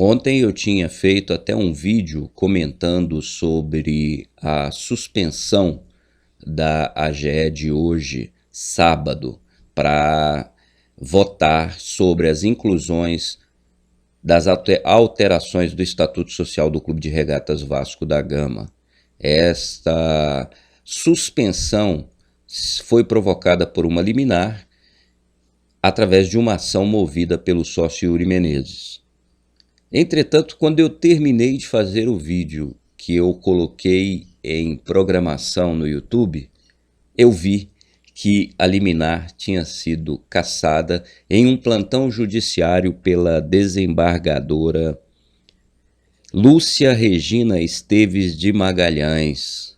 Ontem eu tinha feito até um vídeo comentando sobre a suspensão da AGE de hoje, sábado, para votar sobre as inclusões das alterações do Estatuto Social do Clube de Regatas Vasco da Gama. Esta suspensão foi provocada por uma liminar através de uma ação movida pelo sócio Yuri Menezes. Entretanto, quando eu terminei de fazer o vídeo que eu coloquei em programação no YouTube, eu vi que a liminar tinha sido cassada em um plantão judiciário pela desembargadora Lúcia Regina Esteves de Magalhães.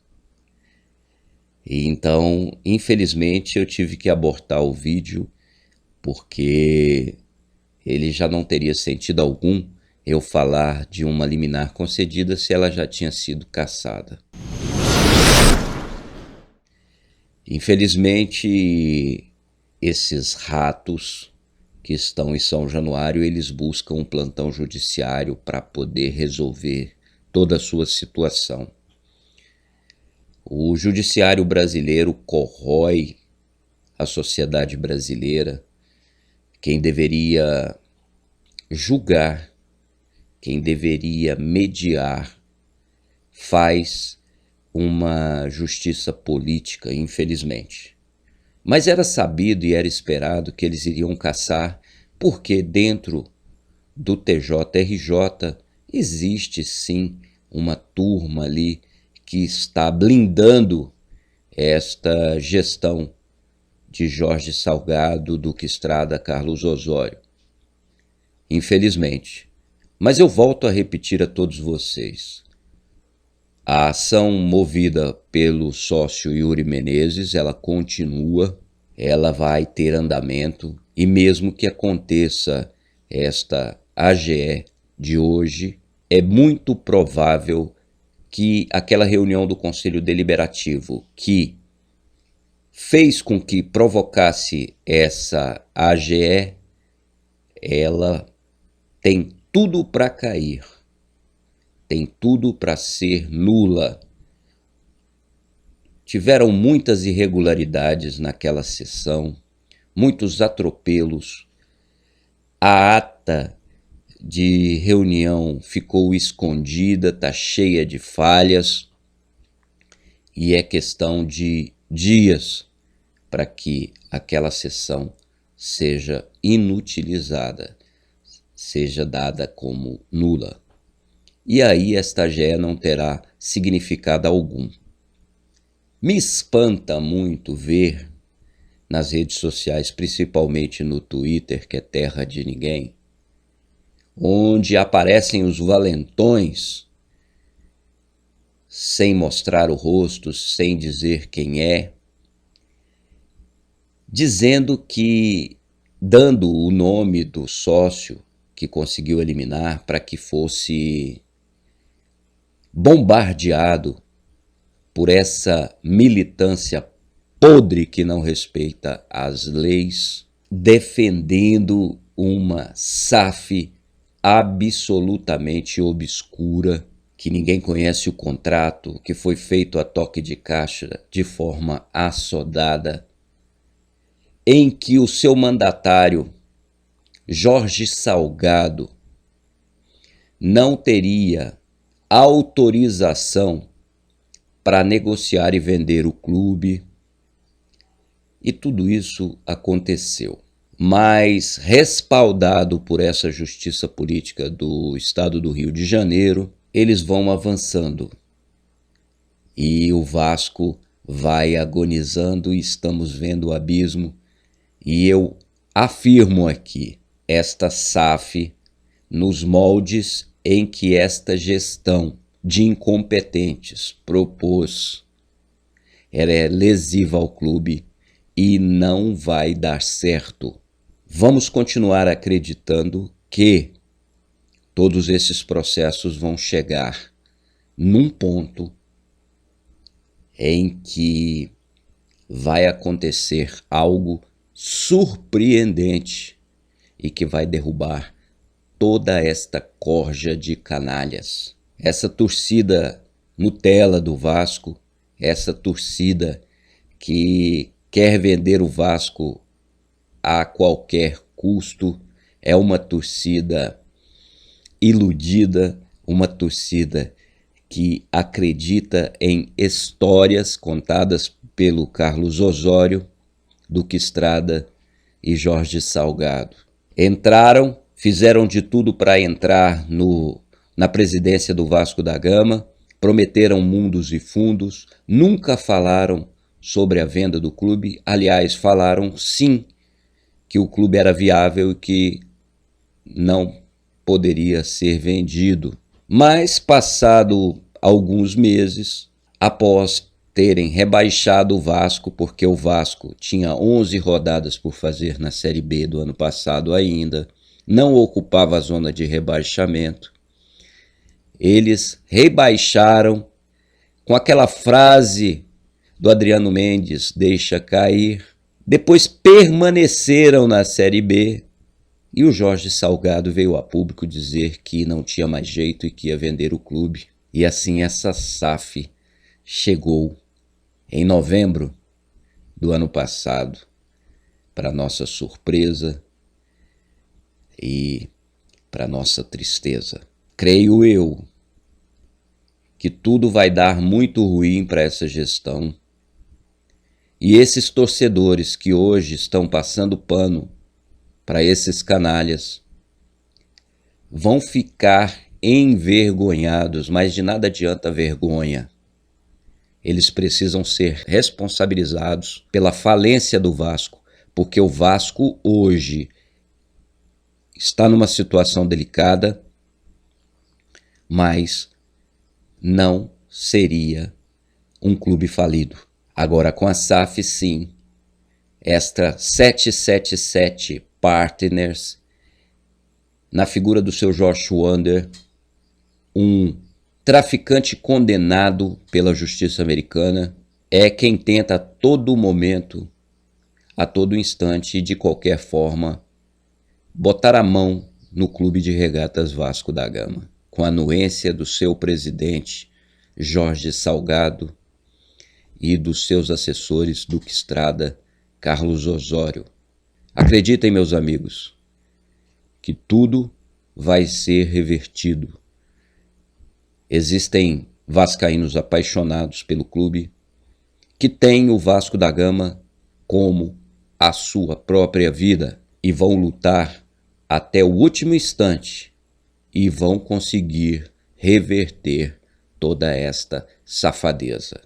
E então, infelizmente, eu tive que abortar o vídeo, porque ele já não teria sentido algum eu falar de uma liminar concedida se ela já tinha sido cassada. Infelizmente, esses ratos que estão em São Januário, eles buscam um plantão judiciário para poder resolver toda a sua situação. O judiciário brasileiro corrói a sociedade brasileira. Quem deveria julgar, quem deveria mediar, faz uma justiça política, infelizmente. Mas era sabido e era esperado que eles iriam cassar, porque dentro do TJRJ existe sim uma turma ali que está blindando esta gestão de Jorge Salgado, Duque Estrada, Carlos Osório. Infelizmente. Mas eu volto a repetir a todos vocês. A ação movida pelo sócio Yuri Menezes, ela continua, ela vai ter andamento, e mesmo que aconteça esta AGE de hoje, é muito provável que aquela reunião do Conselho Deliberativo que fez com que provocasse essa AGE, ela tem tudo para cair, tem tudo para ser nula. Tiveram muitas irregularidades naquela sessão, muitos atropelos, a ata de reunião ficou escondida, está cheia de falhas, e é questão de dias para que aquela sessão seja inutilizada, seja dada como nula. E aí esta AGE não terá significado algum. Me espanta muito ver nas redes sociais, principalmente no Twitter, que é terra de ninguém, onde aparecem os valentões, sem mostrar o rosto, sem dizer quem é, dizendo que, dando o nome do sócio que conseguiu eliminar para que fosse bombardeado por essa militância podre que não respeita as leis, defendendo uma SAF absolutamente obscura, que ninguém conhece o contrato, que foi feito a toque de caixa de forma assodada, em que o seu mandatário, Jorge Salgado, não teria autorização para negociar e vender o clube, e tudo isso aconteceu. Mas, respaldado por essa justiça política do estado do Rio de Janeiro, eles vão avançando. E o Vasco vai agonizando e estamos vendo o abismo. E eu afirmo aqui, esta SAF, nos moldes em que esta gestão de incompetentes propôs, ela é lesiva ao clube e não vai dar certo. Vamos continuar acreditando que todos esses processos vão chegar num ponto em que vai acontecer algo surpreendente e que vai derrubar toda esta corja de canalhas. Essa torcida Nutella do Vasco, essa torcida que quer vender o Vasco a qualquer custo, é uma torcida iludida, uma torcida que acredita em histórias contadas pelo Carlos Osório, Duque Estrada e Jorge Salgado. Entraram, fizeram de tudo para entrar na presidência do Vasco da Gama, prometeram mundos e fundos, nunca falaram sobre a venda do clube. Aliás, falaram sim que o clube era viável e que não poderia ser vendido. Mas, passado alguns meses, após terem rebaixado o Vasco, porque o Vasco tinha 11 rodadas por fazer na Série B do ano passado ainda, não ocupava a zona de rebaixamento, eles rebaixaram com aquela frase do Adriano Mendes, deixa cair. Depois permaneceram na Série B e o Jorge Salgado veio a público dizer que não tinha mais jeito e que ia vender o clube. E assim essa SAF chegou em novembro do ano passado, para nossa surpresa e para nossa tristeza. Creio eu que tudo vai dar muito ruim para essa gestão. E esses torcedores que hoje estão passando pano para esses canalhas vão ficar envergonhados, mas de nada adianta a vergonha. Eles precisam ser responsabilizados pela falência do Vasco, porque o Vasco hoje está numa situação delicada, mas não seria um clube falido. Agora, com a SAF, sim, esta 777 Partners, na figura do seu Josh Wander, um traficante condenado pela justiça americana, é quem tenta a todo momento, a todo instante e de qualquer forma, botar a mão no Clube de Regatas Vasco da Gama, com a anuência do seu presidente, Jorge Salgado, e dos seus assessores, Duque Estrada, Carlos Osório. Acreditem, meus amigos, que tudo vai ser revertido. Existem vascaínos apaixonados pelo clube, que têm o Vasco da Gama como a sua própria vida e vão lutar até o último instante e vão conseguir reverter toda esta safadeza.